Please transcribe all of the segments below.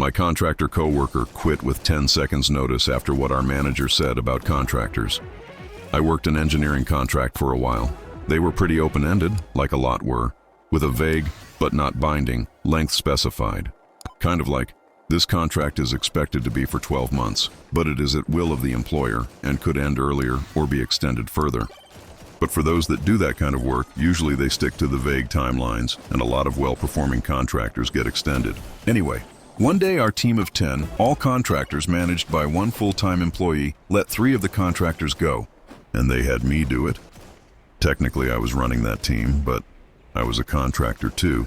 My contractor coworker quit with 10 seconds notice after what our manager said about contractors. I worked an engineering contract for a while. They were pretty open-ended, like a lot were, with a vague, but not binding, length specified. Kind of like, this contract is expected to be for 12 months, but it is at will of the employer and could end earlier or be extended further. But for those that do that kind of work, usually they stick to the vague timelines, and a lot of well-performing contractors get extended. Anyway, one day our team of 10, all contractors managed by one full-time employee, let 3 of the contractors go, and they had me do it. Technically, I was running that team, but I was a contractor too,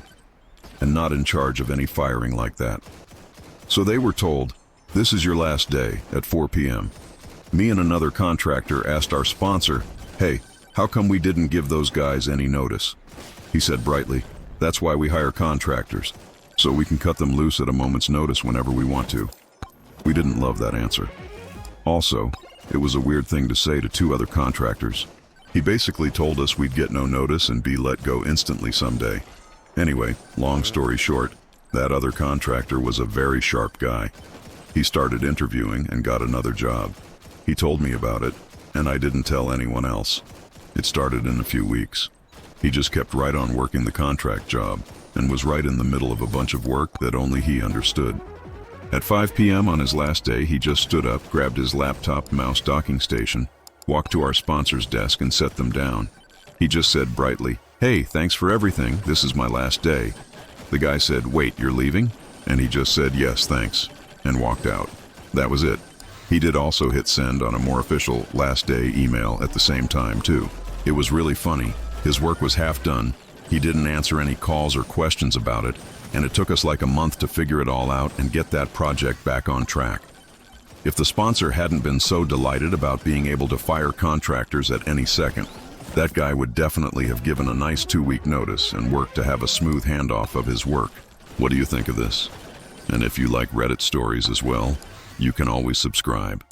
and not in charge of any firing like that. So they were told, "This is your last day," at 4 p.m. Me and another contractor asked our sponsor, "Hey, how come we didn't give those guys any notice?" He said brightly, "That's why we hire contractors, so we can cut them loose at a moment's notice whenever we want to." We didn't love that answer. Also, it was a weird thing to say to 2 other contractors. He basically told us we'd get no notice and be let go instantly someday. Anyway, long story short, that other contractor was a very sharp guy. He started interviewing and got another job. He told me about it, and I didn't tell anyone else. It started in a few weeks. He just kept right on working the contract job and was right in the middle of a bunch of work that only he understood. At 5 p.m. on his last day, he just stood up, grabbed his laptop mouse docking station, walked to our sponsor's desk and set them down. He just said brightly, "Hey, thanks for everything, this is my last day." The guy said, "Wait, you're leaving?" And he just said, "Yes, thanks," and walked out. That was it. He did also hit send on a more official last day email at the same time too. It was really funny. His work was half done. He didn't answer any calls or questions about it, and it took us like a month to figure it all out and get that project back on track. If the sponsor hadn't been so delighted about being able to fire contractors at any second, that guy would definitely have given a nice 2-week notice and worked to have a smooth handoff of his work. What do you think of this? And if you like Reddit stories as well, you can always subscribe.